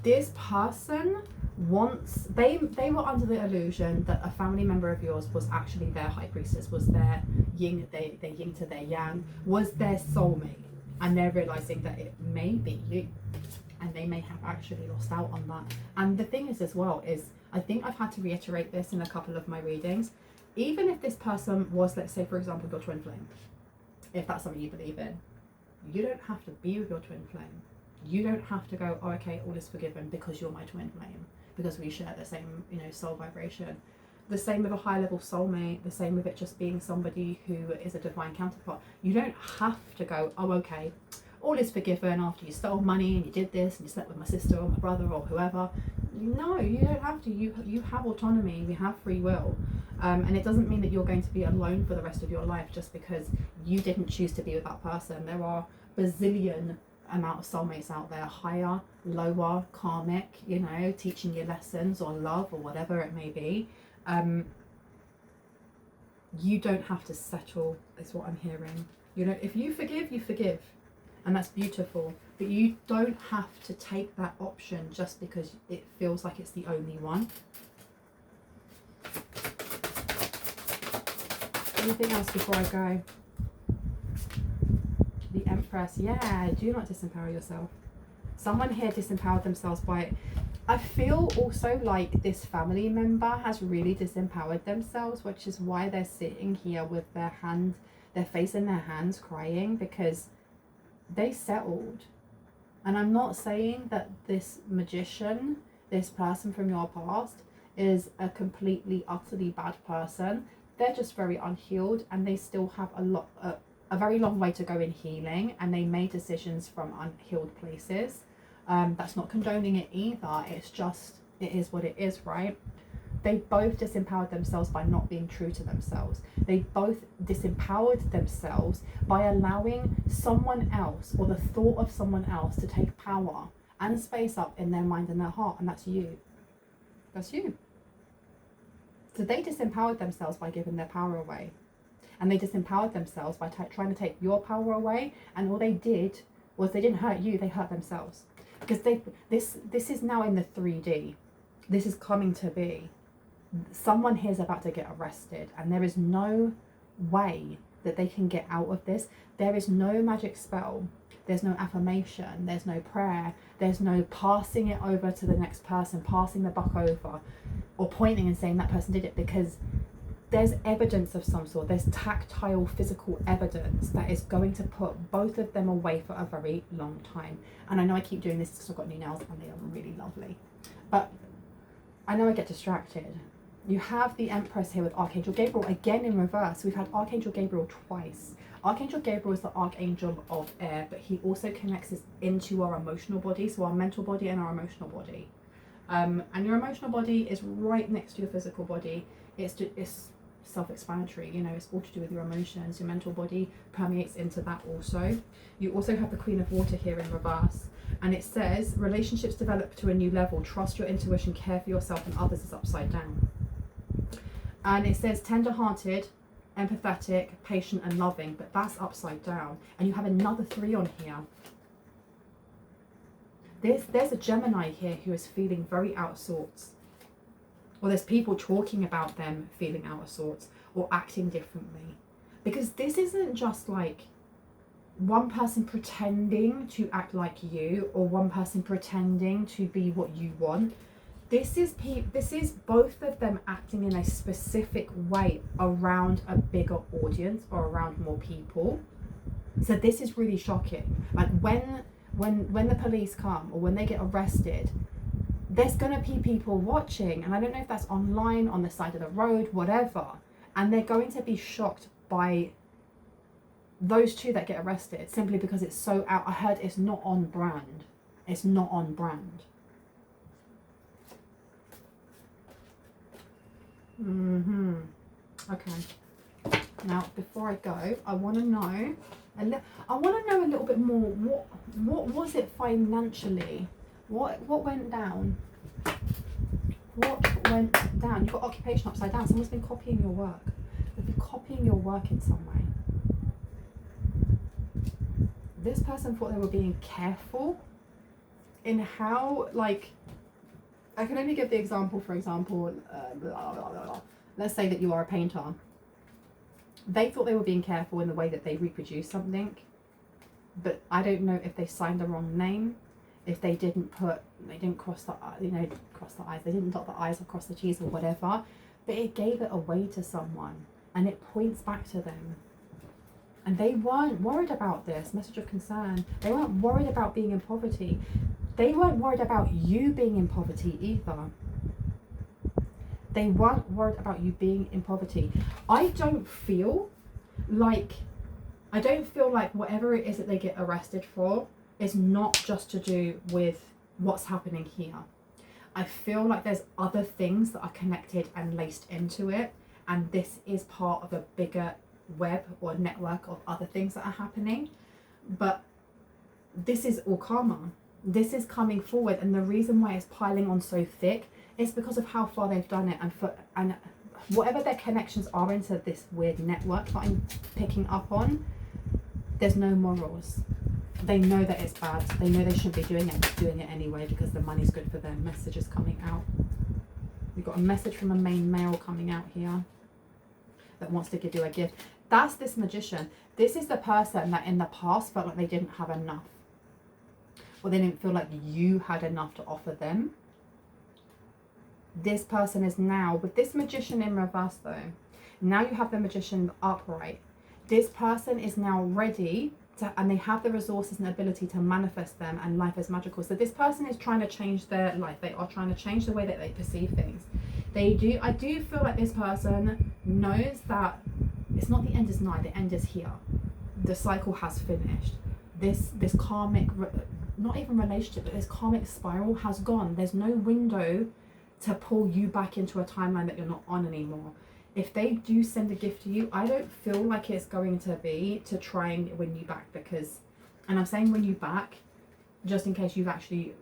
This person wants, they were under the illusion that a family member of yours was actually their high priestess, was their yin, their yin to their yang, was their soulmate. And they're realizing that it may be you, and they may have actually lost out on that. And the thing is as well is, I think I've had to reiterate this in a couple of my readings, even if this person was, let's say for example, your twin flame, if that's something you believe in, you don't have to be with your twin flame. You don't have to go, oh okay, all is forgiven because you're my twin flame, because we share the same, you know, soul vibration. The same with a high level soulmate, the same with it just being somebody who is a divine counterpart. You don't have to go, oh okay, all is forgiven after you stole money and you did this and you slept with my sister or my brother or whoever. No, you don't have to. You have autonomy, you have free will. And it doesn't mean that you're going to be alone for the rest of your life just because you didn't choose to be with that person. There are bazillion amount of soulmates out there, higher, lower, karmic, you know, teaching you lessons or love or whatever it may be. You don't have to settle, is what I'm hearing. You know, if you forgive, you forgive, and that's beautiful, but you don't have to take that option just because it feels like it's the only one. Anything else before I go? The Empress, yeah, do not disempower yourself. Someone here disempowered themselves by, I feel also like this family member has really disempowered themselves, which is why they're sitting here with their face in their hands crying, because they settled. And I'm not saying that this magician, this person from your past, is a completely, utterly bad person. They're just very unhealed, and they still have a very long way to go in healing, and they made decisions from unhealed places. That's not condoning it either. It's just, it is what it is, right? They both disempowered themselves by not being true to themselves. They both disempowered themselves by allowing someone else or the thought of someone else to take power and space up in their mind and their heart, and that's you. That's you. So they disempowered themselves by giving their power away. And they disempowered themselves by trying to take your power away, and all they did was they didn't hurt you, they hurt themselves. Because this is now in the 3D. This is coming to be. Someone here is about to get arrested, and there is no way that they can get out of this. There is no magic spell. There's no affirmation. There's no prayer. There's no passing it over to the next person, passing the buck over, or pointing and saying that person did it, because there's evidence of some sort. There's tactile, physical evidence that is going to put both of them away for a very long time. And I know I keep doing this because I've got new nails and they are really lovely. But I know I get distracted. You have the Empress here with Archangel Gabriel, again in reverse. We've had Archangel Gabriel twice. Archangel Gabriel is the Archangel of air, but he also connects us into our emotional body, so our mental body and our emotional body. And your emotional body is right next to your physical body. It's self-explanatory, you know, it's all to do with your emotions. Your mental body permeates into that also. You also have the Queen of Water here in reverse, and it says relationships develop to a new level, trust your intuition, care for yourself and others is upside down. And it says tender-hearted, empathetic, patient and loving, but that's upside down. And you have another 3 on here. There's a Gemini here who is feeling very out of sorts. Or there's people talking about them feeling out of sorts or acting differently. Because this isn't just like one person pretending to act like you or one person pretending to be what you want. This is both of them acting in a specific way around a bigger audience or around more people. So this is really shocking. Like when the police come or when they get arrested, there's going to be people watching, and I don't know if that's online, on the side of the road, whatever, and they're going to be shocked by those 2 that get arrested simply because it's so out. I heard it's not on brand. It's not on brand. Okay. Now, before I go, I want to know a little bit more. What was it financially? What went down? What went down? You've got occupation upside down. Someone's been copying your work. They've been copying your work in some way. This person thought they were being careful in how, like, I can only give the example, for example, let's say that you are a painter. They thought they were being careful in the way that they reproduce something, but I don't know if they signed the wrong name, if they didn't cross the I's, they didn't dot the I's or cross the T's or whatever, but it gave it away to someone and it points back to them. And they weren't worried about this message of concern. They weren't worried about being in poverty. They weren't worried about you being in poverty either. They weren't worried about you being in poverty. I don't feel like whatever it is that they get arrested for is not just to do with what's happening here. I feel like there's other things that are connected and laced into it, and this is part of a bigger web or network of other things that are happening. But this is all karma. This is coming forward, and the reason why it's piling on so thick is because of how far they've done it, and whatever their connections are into this weird network that I'm picking up on, there's no morals. They know that it's bad. They know they shouldn't be doing it, but doing it anyway because the money's good for them. Message is coming out. We've got a message from a main male coming out here that wants to give you a gift. That's this magician. This is the person that in the past felt like they didn't have enough, or they didn't feel like you had enough to offer them. This person is now, with this magician in reverse though, now you have the magician upright. This person is now ready to, and they have the resources and ability to manifest them, and life is magical. So this person is trying to change their life. They are trying to change the way that they perceive things. I do feel like this person knows that it's not the end is nigh, the end is here. The cycle has finished. This karmic, not even relationship, but this karmic spiral has gone. There's no window to pull you back into a timeline that you're not on anymore. If they do send a gift to you, I don't feel like it's going to be to try and win you back, because, and I'm saying win you back just in case you've actually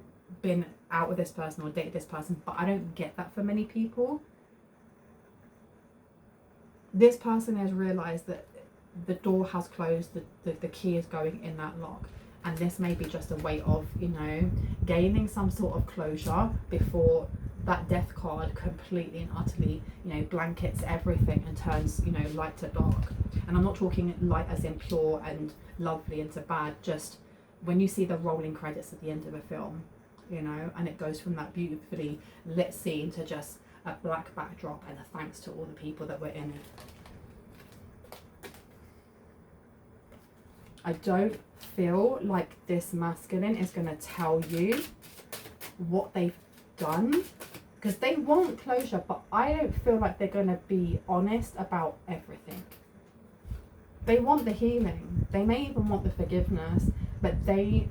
been out with this person or dated this person, but I don't get that for many people. This person has realized that the door has closed, the key is going in that lock, and this may be just a way of, you know, gaining some sort of closure before that death card completely and utterly, you know, blankets everything and turns, you know, light to dark. And I'm not talking light as in pure and lovely into bad, just when you see the rolling credits at the end of a film, you know, and it goes from that beautifully lit scene to just a black backdrop and a thanks to all the people that were in it. I don't feel like this masculine is going to tell you what they've done, because they want closure, but I don't feel like they're going to be honest about everything. They want the healing, they may even want the forgiveness, but they're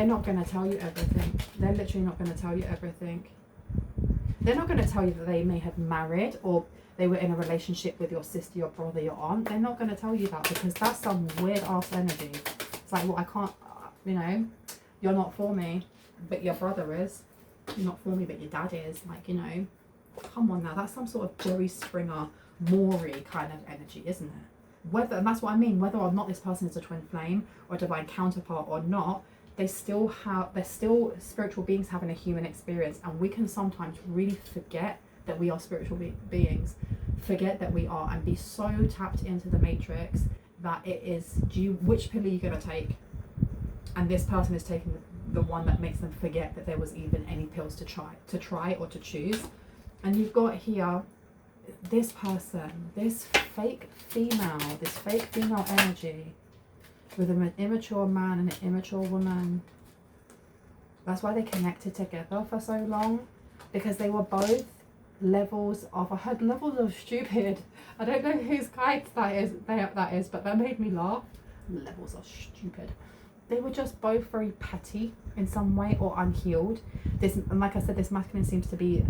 not going to tell you everything. They're literally not going to tell you everything. They're not going to tell you that they may have married or they were in a relationship with your sister, your brother, your aunt. They're not going to tell you that, because that's some weird ass energy. It's like, well, I can't, you know, you're not for me, but your brother is. You're not for me, but your dad is. Like, you know, come on now. That's some sort of Jerry Springer, Maury kind of energy, isn't it? Whether, and that's what I mean, whether or not this person is a twin flame or a divine counterpart or not, they're still spiritual beings having a human experience, and we can sometimes really forget that we are spiritual beings, forget that we are, and be so tapped into the matrix that it is, which pill are you going to take? And this person is taking the one that makes them forget that there was even any pills to try or to choose. And you've got here this person, this fake female energy with an immature man and an immature woman. That's why they connected together for so long, because they were both levels of, I heard levels of stupid. I don't know whose guides that is, but that made me laugh. Levels of stupid. They were just both very petty in some way, or unhealed. This, and like I said, this masculine seems to be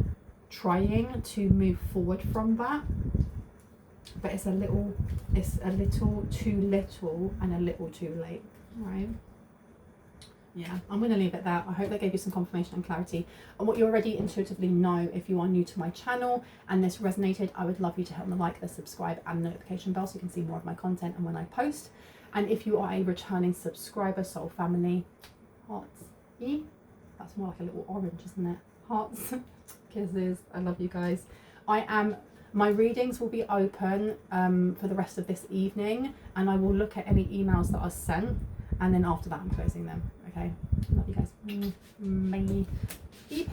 trying to move forward from that, but it's a little too little and a little too late, right? Yeah, I'm going to leave it there. I hope that gave you some confirmation and clarity on what you already intuitively know. If you are new to my channel and this resonated, I would love you to hit the like, the subscribe and the notification bell so you can see more of my content and when I post. And if you are a returning subscriber, soul family, hearts, that's more like a little orange, isn't it? Hearts, kisses, I love you guys. My readings will be open for the rest of this evening, and I will look at any emails that are sent, and then after that I'm closing them. Okay, love you guys. Bye. Beep.